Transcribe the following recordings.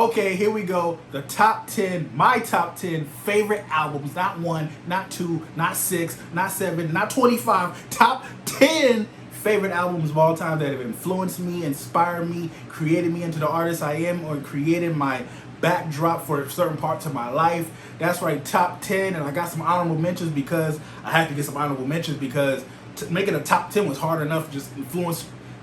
Okay, here we go. The top 10, my top 10 favorite albums. Not one, not two, not six, not seven, not 25. Top 10 favorite albums of all time that have influenced me, inspired me, created me into the artist I am, or created my backdrop for certain parts of my life. That's right, top 10. And I got some honorable mentions because I had to get some honorable mentions because making a top 10 was hard enough. Just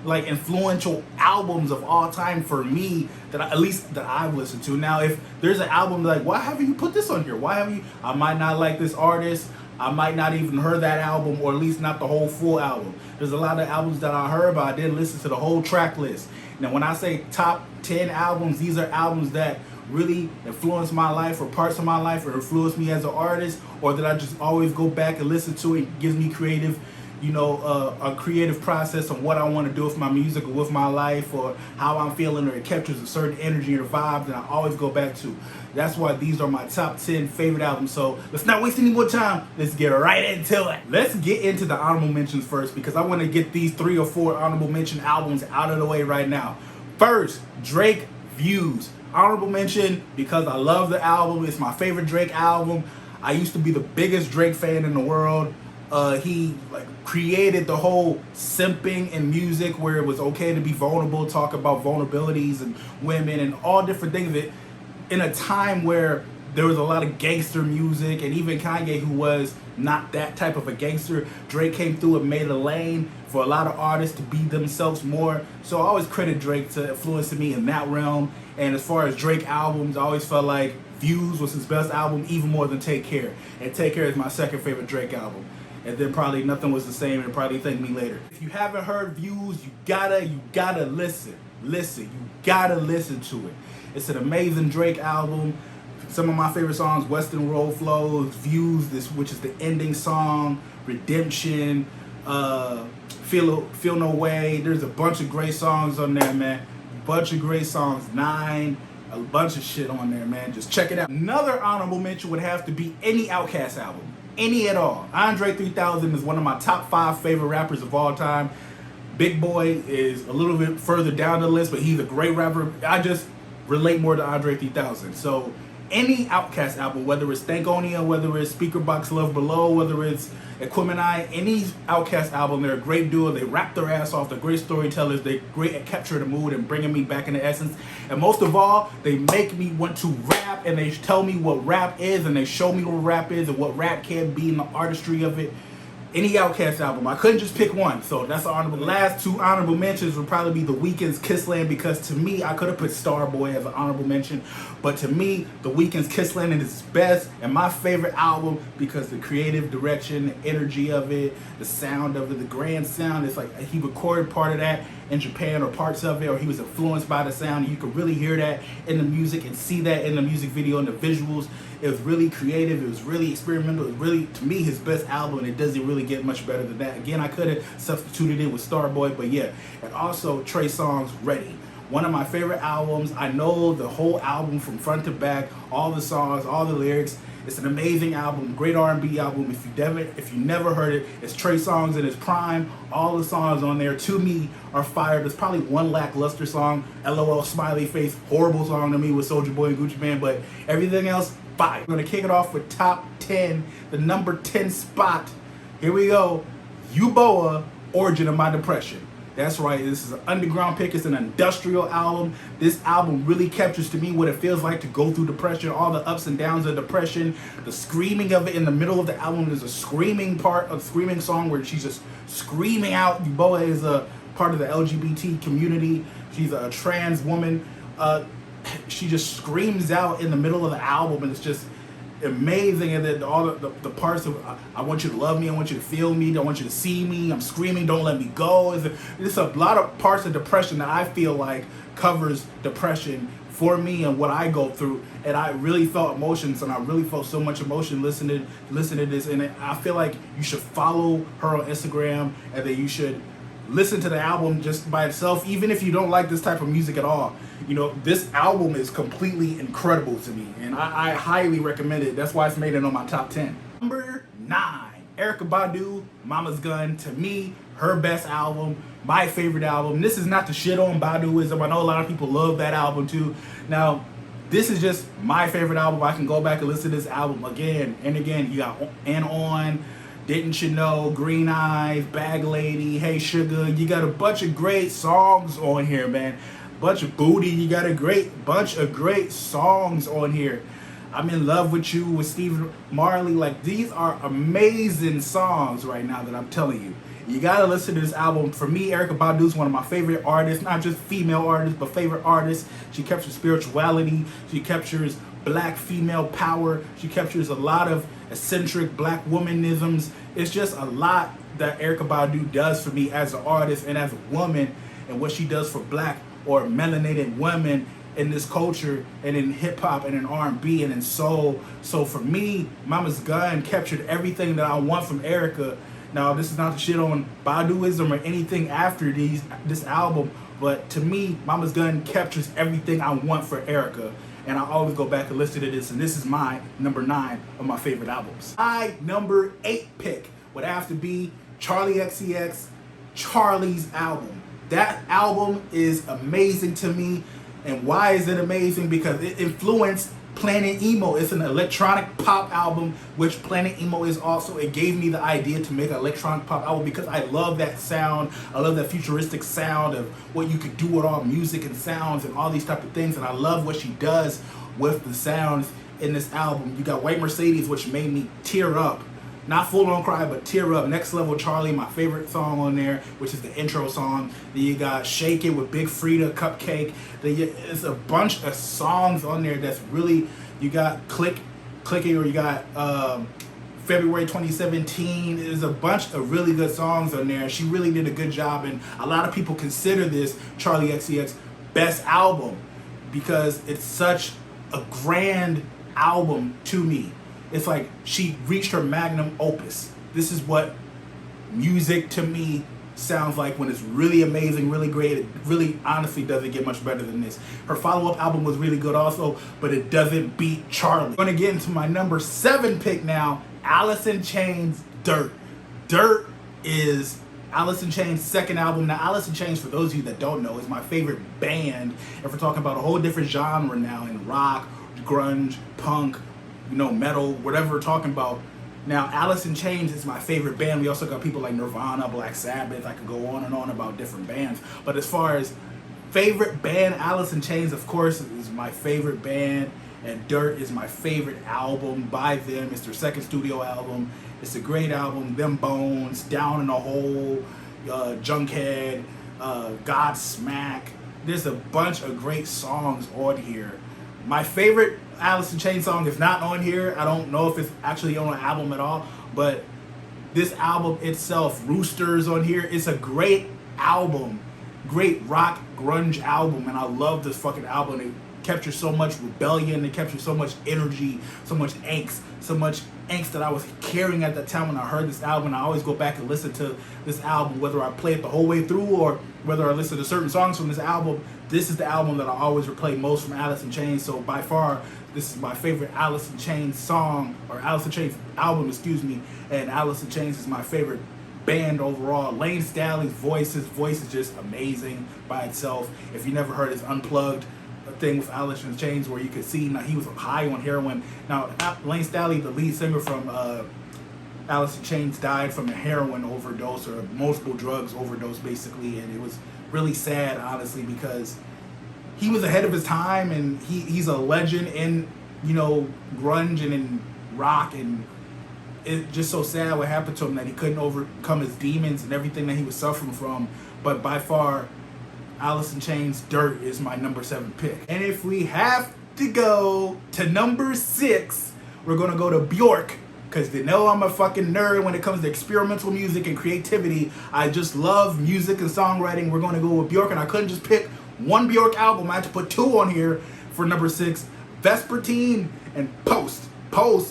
influential albums of all time for me that at least that I've listened to. Now, if there's an album like, why haven't you put this on here? Why haven't you? I might not like this artist. I might not even heard that album, or at least not the whole full album. There's a lot of albums that I heard, but I didn't listen to the whole track list. Now, when I say top 10 albums, these are albums that really influenced my life, or parts of my life, or influenced me as an artist, or that I just always go back and listen to. It gives me creative, a creative process on what I want to do with my music or with my life, or how I'm feeling, or it captures a certain energy or vibe that I always go back to. That's why these are my top 10 favorite albums. So let's not waste any more time. Let's get right into it. Let's get into the honorable mentions first, because I want to get these 3 or 4 honorable mention albums out of the way right now. First, Drake, Views. Honorable mention because I love the album. It's my favorite Drake album. I used to be the biggest Drake fan in the world. He created the whole simping in music, where it was okay to be vulnerable, talk about vulnerabilities and women and all different things. That in a time where there was a lot of gangster music, and even Kanye, who was not that type of a gangster, Drake came through and made a lane for a lot of artists to be themselves more. So I always credit Drake to influencing me in that realm. And as far as Drake albums, I always felt like Views was his best album, even more than Take Care. And Take Care is my second favorite Drake album. And then probably Nothing Was the Same, and probably Thank Me Later. If you haven't heard Views, you gotta listen. You gotta listen to it. It's an amazing Drake album. Some of my favorite songs: Western Road Flows, Views, which is the ending song, Redemption, Feel No Way. There's a bunch of great songs on there, man. Bunch of great songs. 9, a bunch of shit on there, man. Just check it out. Another honorable mention would have to be any Outkast album. Any at all. Andre 3000 is one of my top 5 favorite rappers of all time. Big Boy is a little bit further down the list, but he's a great rapper. I just relate more to Andre 3000. So any Outkast album, whether it's Stankonia, whether it's Speakerboxxx Love Below, whether it's Equimini, any Outkast album, they're a great duo. They rap their ass off. They're great storytellers. They're great at capturing the mood and bringing me back into essence. And most of all, they make me want to rap, and they tell me what rap is, and they show me what rap is and what rap can be and the artistry of it. Any Outkast album. I couldn't just pick one, so that's honorable. The last 2 honorable mentions would probably be The Weeknd's Kissland, because to me, I could have put Starboy as an honorable mention, but to me, The Weeknd's Kissland is his best and my favorite album, because the creative direction, the energy of it, the sound of it, the grand sound, it's like he recorded part of that in Japan, or parts of it, or he was influenced by the sound. You could really hear that in the music and see that in the music video and the visuals. It was really creative. It was really experimental. It was really, to me, his best album, and it doesn't really get much better than that. Again, I could have substituted it with Starboy, but yeah. And also Trey Songz, Ready. One of my favorite albums. I know the whole album from front to back, all the songs, all the lyrics. It's an amazing album, great R&B album. If you never heard it, it's Trey Songz in his prime. All the songs on there, to me, are fire. There's probably one lackluster song, LOL Smiley Face, horrible song to me with Soulja Boy and Gucci Mane, but everything else, fire. I'm gonna kick it off with top 10, the number 10 spot. Here we go, U-Boa, Origin of My Depression. That's right, this is an underground pick. It's an industrial album. This album really captures to me what it feels like to go through depression, all the ups and downs of depression, the screaming of it in the middle of the album. There's a screaming song where she's just screaming out. U-Boa is a part of the LGBT community. She's a trans woman. She just screams out in the middle of the album, and it's just amazing. And then all the parts of I want you to love me, I want you to feel me, I want you to see me, I'm screaming, don't let me go. It's a lot of parts of depression that I feel like covers depression for me and what I go through. And I really felt emotions, and I really felt so much emotion listening to this. And I feel like you should follow her on Instagram, and that you should listen to the album just by itself, even if you don't like this type of music at all. This album is completely incredible to me, and I highly recommend it. That's why it's made it on my top 10. Number 9, Erykah Badu, Mama's Gun. To me, her best album, my favorite album. This is not to shit on Baduism. I know a lot of people love that album too. Now, This is just my favorite album. I can go back and listen to this album again and again. You got And On, Didn't You Know, Green Eyes, Bag Lady, Hey Sugar. You got a bunch of great songs on here, man. Bunch of Booty. You got a bunch of great songs on here. I'm in love with you with Stephen Marley. Like, these are amazing songs right now that I'm telling you. You gotta listen to this album. For me, Erykah Badu is one of my favorite artists, not just female artists, but favorite artists. She captures spirituality. She captures black female power. She captures a lot of eccentric black womanisms. It's just a lot that Erykah Badu does for me as an artist and as a woman, and what she does for black or melanated women in this culture and in hip hop and in R&B and in soul. So for me, Mama's Gun captured everything that I want from Erykah. Now, this is not to shit on Baduism or anything after this album, but to me, Mama's Gun captures everything I want for Erykah. And I always go back and listen to this, and this is my number 9 of my favorite albums. My number 8 pick would have to be Charli XCX, Charli's album. That album is amazing to me. And why is it amazing? Because it influenced Planet Emo. It's an electronic pop album, which Planet Emo is also. It gave me the idea to make an electronic pop album because I love that sound. I love that futuristic sound of what you could do with all music and sounds and all these type of things. And I love what she does with the sounds in this album. You got White Mercedes, which made me tear up. Not full on cry, but tear up. Next Level Charli, my favorite song on there, which is the intro song. Then you got Shake It with Big Frida, Cupcake. There's a bunch of songs on there that's really, you got Click It, or you got February 2017. There's a bunch of really good songs on there. She really did a good job, and a lot of people consider this Charli XCX best album because it's such a grand album to me. It's like she reached her magnum opus. This is what music to me sounds like when it's really amazing, really great. It really honestly doesn't get much better than this. Her follow-up album was really good also, but it doesn't beat Charli. I'm gonna get into my number 7 pick now, Alice in Chains, Dirt. Dirt is Alice in Chains' second album. Now, Alice in Chains, for those of you that don't know, is my favorite band. If we're talking about a whole different genre now in rock, grunge, punk, metal, whatever we're talking about. Now, Alice in Chains is my favorite band. We also got people like Nirvana, Black Sabbath. I could go on and on about different bands. But as far as favorite band, Alice in Chains, of course, is my favorite band. And Dirt is my favorite album by them. It's their second studio album. It's a great album. Them Bones, Down in a Hole, Junkhead, Godsmack. There's a bunch of great songs on here. My favorite Alice in Chains song is not on here. I don't know if it's actually on an album at all, but this album itself, Rooster's on here. It's a great album, great rock grunge album, and I love this fucking album. It captures so much rebellion, it captures so much energy, so much angst that I was carrying at that time when I heard this album. And I always go back and listen to this album, whether I play it the whole way through or whether I listen to certain songs from this album. This is the album that I always replay most from Alice in Chains. So by far, this is my favorite Alice in Chains song, or Alice in Chains album, excuse me. And Alice in Chains is my favorite band overall. Lane Staley's voice is just amazing by itself. If you never heard his Unplugged thing with Alice in Chains, where you could see now he was high on heroin. Now, Lane Staley, the lead singer from Alice in Chains, died from a heroin overdose or multiple drugs overdose, basically, and it was really sad, honestly, because he was ahead of his time, and he's a legend in grunge and in rock, and it's just so sad what happened to him, that he couldn't overcome his demons and everything that he was suffering from. But by far, Alice in Chains' Dirt is my number 7 pick. And if we have to go to number 6, we're gonna go to Bjork, because they know I'm a fucking nerd when it comes to experimental music and creativity. I just love music and songwriting. We're gonna go with Bjork, and I couldn't just pick one Bjork album. I had to put 2 on here for number 6, Vespertine and Post,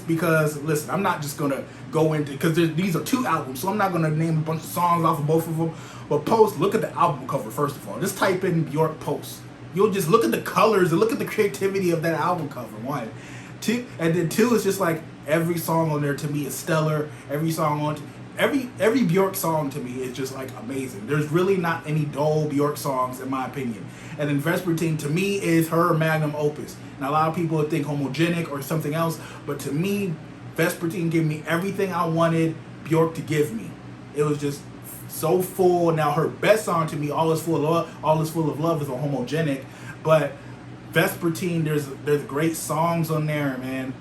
because listen, I'm not just gonna go into, because these are 2 albums, so I'm not gonna name a bunch of songs off of both of them. But Post, look at the album cover first of all. Just type in Bjork Post. You'll just look at the colors and look at the creativity of that album cover. 1, 2, and then 2 is just like every song on there to me is stellar. Every song on every Bjork song to me is just like amazing. There's really not any dull Bjork songs in my opinion. And then Vespertine to me is her magnum opus. And a lot of people think Homogenic or something else, but to me, Vespertine gave me everything I wanted Bjork to give me. It was just so full. Now her best song to me, All Is Full of Love, is on Homogenic, but Vespertine, there's great songs on there, man.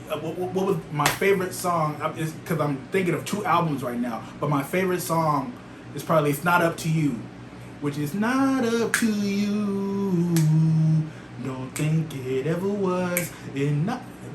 What was my favorite song? Is because I'm thinking of two albums right now, but my favorite song is probably "It's Not Up to You," which is not up to you. Don't think it ever was.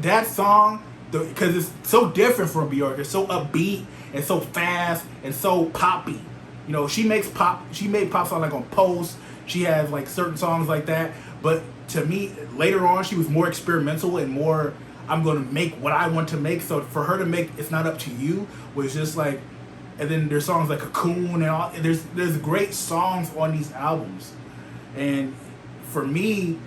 That song, because it's so different from Bjork. It's so upbeat and so fast and so poppy. You know, she made pop songs like on Post. She has like certain songs like that, but to me, later on, she was more experimental and more, I'm going to make what I want to make. So for her to make It's Not Up to You was just like, and then there's songs like Cocoon and all. There's great songs on these albums. And for me,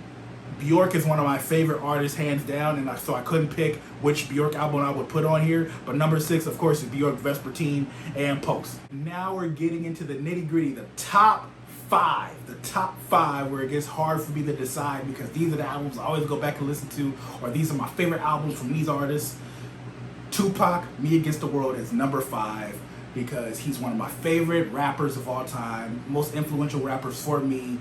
Bjork is one of my favorite artists, hands down. And so I couldn't pick which Bjork album I would put on here. But number 6, of course, is Bjork, Vespertine, and Post. Now we're getting into the nitty gritty, the top 5, where it gets hard for me to decide because these are the albums I always go back and listen to, or these are my favorite albums from these artists. Tupac, Me Against the World is number 5 because he's one of my favorite rappers of all time, most influential rappers for me.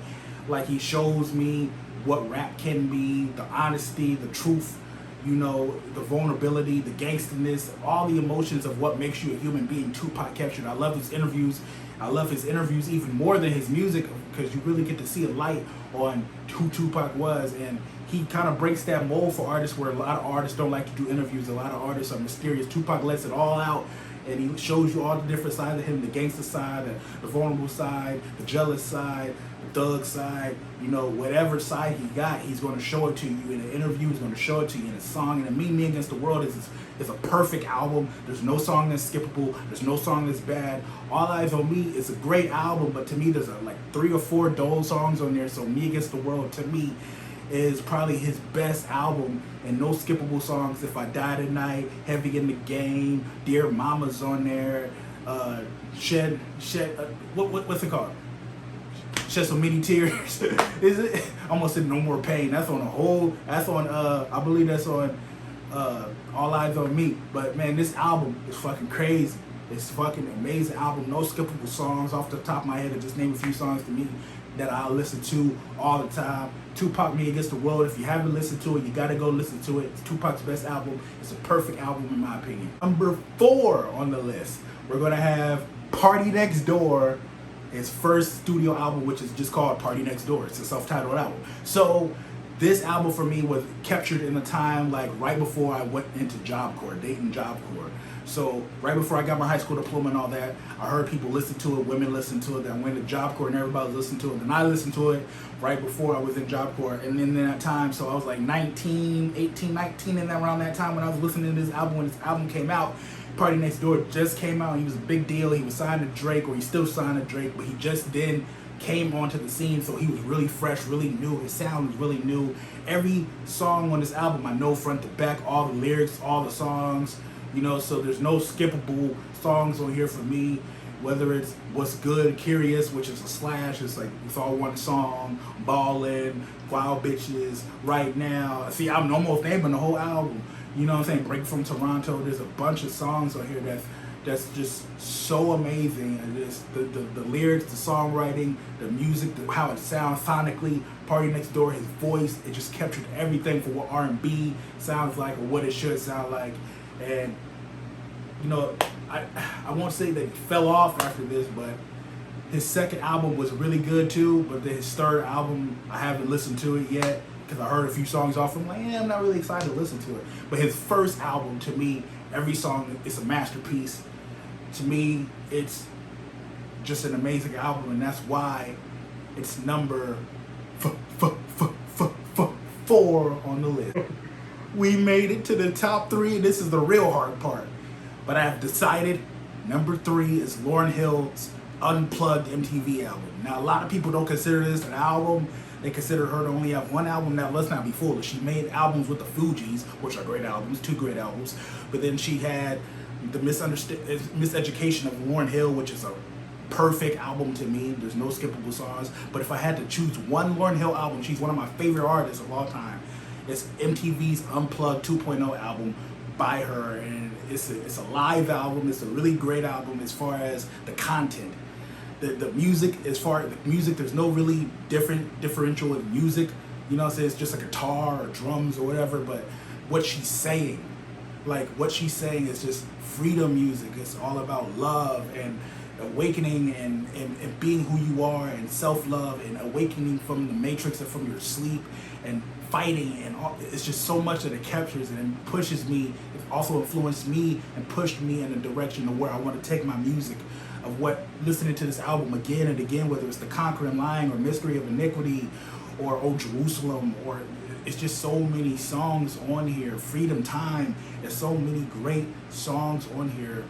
Like, he shows me what rap can be, the honesty, the truth, you know, the vulnerability, the gangsterness, all the emotions of what makes you a human being. Tupac captured. I love his interviews. I love his interviews even more than his music because you really get to see a light on who Tupac was, and he kind of breaks that mold for artists where a lot of artists don't like to do interviews. A lot of artists are mysterious. Tupac lets it all out, and he shows you all the different sides of him, the gangster side, the vulnerable side, the jealous side, the thug side, you know, whatever side he got, he's going to show it to you in an interview, he's going to show it to you in a song. And Me Against the World is a perfect album. There's no song that's skippable, there's no song that's bad. All Eyes on Me is a great album, but to me there's like 3 or 4 dull songs on there. So Me Against the World to me is probably his best album, and no skippable songs. If I Die Tonight, Heavy in the Game, Dear Mama's on there, what's it called? Shed So Many Tears. Is it? Almost said No More Pain. That's on I believe that's on All Eyes on Me. But man, this album is fucking crazy. It's fucking amazing album. No skippable songs. Off the top of my head, I just name a few songs to me that I listen to all the time. Tupac, Me Against the World. If you haven't listened to it, you gotta go listen to it. It's Tupac's best album. It's a perfect album in my opinion. Number 4 on the list, we're gonna have Party Next Door, his first studio album, which is just called Party Next Door. It's a self-titled album. So this album for me was captured in the time like right before I went into Job Corps, dating Job Corps. So right before I got my high school diploma and all that, I heard people listen to it, women listen to it. Then I went to Job Corps and everybody listened to it. Then I listened to it right before I was in Job Corps. And then in that time, so I was like 19, and around that time when I was listening to this album, when this album came out, Party Next Door just came out. He was a big deal. He was signed to Drake, or he's still signed to Drake, but he just then came onto the scene, so he was really fresh, really new. His sound was really new. Every song on this album I know front to back, all the lyrics, all the songs, you know, so there's no skippable songs on here for me. Whether it's What's Good, Curious, which is a slash, it's like it's all one song, Ballin', Wild Bitches, Right Now. See, I'm almost naming the whole album. You know what I'm saying? Break from Toronto. There's a bunch of songs on here that's just so amazing. And just the lyrics, the songwriting, the music, how it sounds sonically. Party Next Door, his voice, it just captured everything for what R&B sounds like or what it should sound like. And you know, I won't say that he fell off after this, but his second album was really good too. But then his third album, I haven't listened to it yet because I heard a few songs off. I'm like, I'm not really excited to listen to it. But his first album, to me, every song is a masterpiece. To me, it's just an amazing album, and that's why it's number 4 on the list. We made it to the top 3, and this is the real hard part. But I have decided number 3 is Lauryn Hill's Unplugged MTV album. Now, a lot of people don't consider this an album. They consider her to only have one album. Now, let's not be foolish. She made albums with the Fugees, which are great albums, 2 great albums. But then she had The Miseducation of Lauryn Hill, which is a perfect album to me. There's no skippable songs. But if I had to choose one Lauryn Hill album, she's one of my favorite artists of all time. It's MTV's Unplugged 2.0 album by her, and it's a live album. It's a really great album as far as the content. The music, as far as the music, there's no really differential with music. You know what I'm saying? It's just a guitar or drums or whatever, but what she's saying, is just freedom music. It's all about love and awakening and being who you are, and self-love, and awakening from the matrix and from your sleep, and fighting, and all. It's just so much that it captures and pushes me. It also influenced me and pushed me in a direction of where I want to take my music, of what listening to this album again and again, whether it's The Conquering Lion or Mystery of Iniquity or Oh Jerusalem, or it's just so many songs on here. Freedom Time. There's so many great songs on here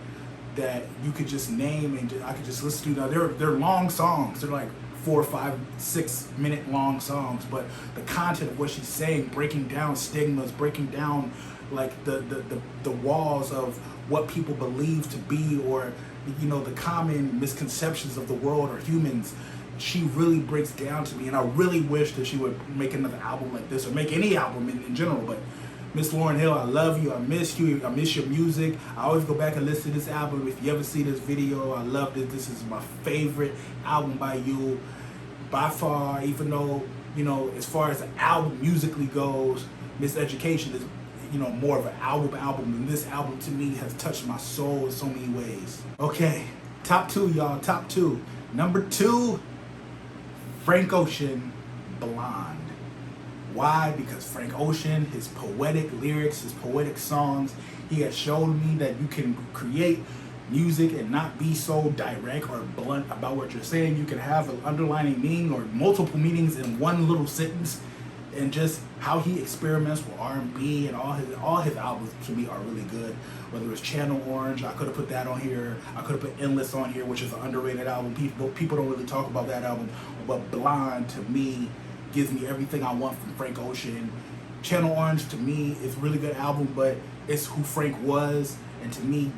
that you could just name, and I could just listen to. Now they're long songs. They're like 4, 5, 6 minute long songs, but the content of what she's saying, breaking down stigmas, breaking down like the walls of what people believe to be, or the common misconceptions of the world or humans. She really breaks down to me, and I really wish that she would make another album like this, or make any album in general. But Miss Lauryn Hill, I love you. I miss you. I miss your music. I always go back and listen to this album. If you ever see this video, I love it. This is my favorite album by you by far. Even though, as far as the album musically goes, Miseducation is, more of an album. And this album to me has touched my soul in so many ways. Okay, top 2, y'all. Top 2. Number 2, Frank Ocean, Blonde. Why? Because Frank Ocean, his poetic lyrics, his poetic songs, he has shown me that you can create music and not be so direct or blunt about what you're saying. You can have an underlining meaning or multiple meanings in one little sentence, and just how he experiments with R&B, and all his albums to me are really good. Whether it's Channel Orange, I could have put that on here. I could have put Endless on here, which is an underrated album. People don't really talk about that album, but Blonde to me gives me everything I want from Frank Ocean. Channel Orange to me is a really good album, but it's who Frank was, and to me,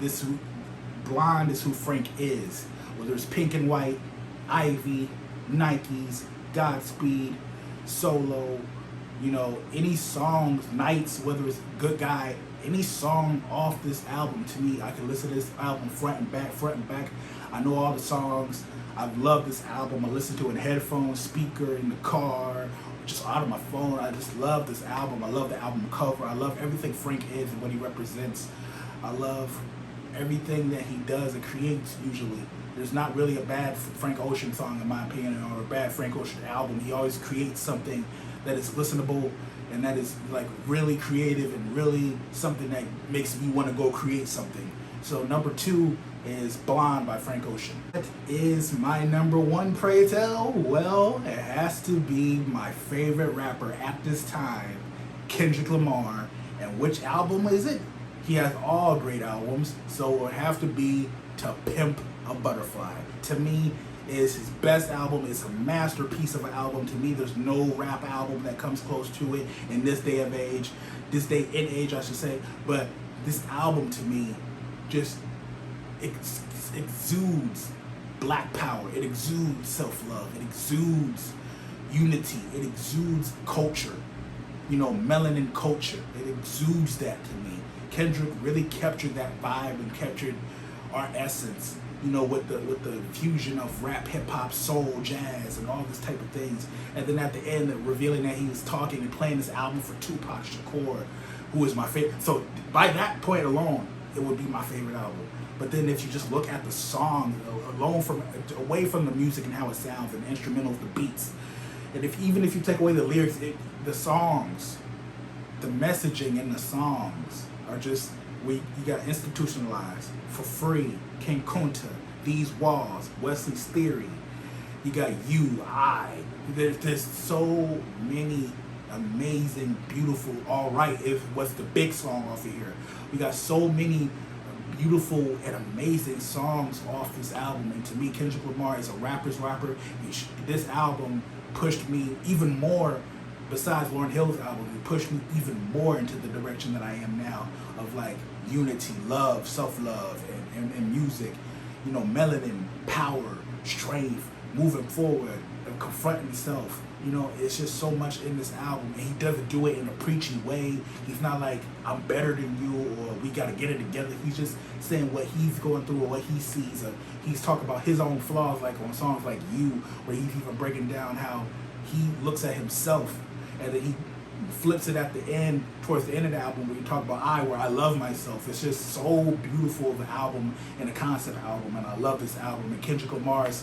Blonde is who Frank is. Whether it's Pink and White, Ivy, Nikes, Godspeed, Solo, any songs, Nights, whether it's Good Guy, any song off this album, to me, I can listen to this album front and back. I know all the songs. I love this album. I listen to it in headphones, speaker, in the car, just out of my phone. I just love this album. I love the album cover. I love everything Frank is and what he represents. I love everything that he does and creates usually. There's not really a bad Frank Ocean song, in my opinion, or a bad Frank Ocean album. He always creates something that is listenable and that is like really creative and really something that makes me want to go create something. So number 2 is Blonde by Frank Ocean. That is my number 1, pray tell. Well, it has to be my favorite rapper at this time, Kendrick Lamar. And which album is it? He has all great albums, so it would have to be To Pimp a Butterfly. To me, is his best album. It's a masterpiece of an album. To me, there's no rap album that comes close to it in this day and age, I should say. But this album to me just exudes black power. It exudes self-love. It exudes unity. It exudes culture. Melanin culture. It exudes that to me. Kendrick really captured that vibe and captured our essence, with the fusion of rap, hip hop, soul, jazz, and all this type of things. And then at the end, revealing that he was talking and playing this album for Tupac Shakur, who is my favorite. So by that point alone, it would be my favorite album. But then if you just look at the song away from the music and how it sounds, and the instrumentals, the beats, and even if you take away the lyrics, the songs, the messaging in the songs are just, you got Institutionalized, For Free, King Kunta, These Walls, Wesley's Theory. You got You, I. There's so many amazing, beautiful, All Right, what's the big song off of here. We got so many beautiful and amazing songs off this album. And to me, Kendrick Lamar is a rapper's rapper. This album pushed me even more besides Lauryn Hill's album, it pushed me even more into the direction that I am now of like unity, love, self-love, and music. You know, melanin, power, strength, moving forward, and confronting self. You know, it's just so much in this album, and he doesn't do it in a preachy way. He's not like, I'm better than you, or we gotta get it together. He's just saying what he's going through or what he sees. He's talking about his own flaws, like on songs like You, where he's even breaking down how he looks at himself, and then he flips it at the end, towards the end of the album, where you talk about where I love myself. It's just so beautiful of an album and a concept album, and I love this album. And Kendrick Lamar's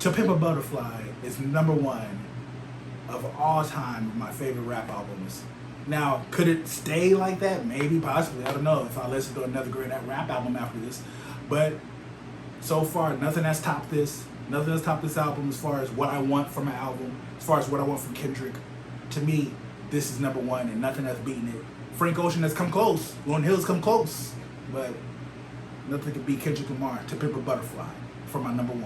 To Pimp a Butterfly is #1 of all time my favorite rap albums. Now, could it stay like that? Maybe, possibly. I don't know if I listen to another great rap album after this. But so far, nothing has topped this. Nothing has topped this album as far as what I want from an album, as far as what I want from Kendrick. To me, this is #1, and nothing has beaten it. Frank Ocean has come close. Lauryn Hill's come close. But nothing can beat Kendrick Lamar, To Pimp a Butterfly, for my #1.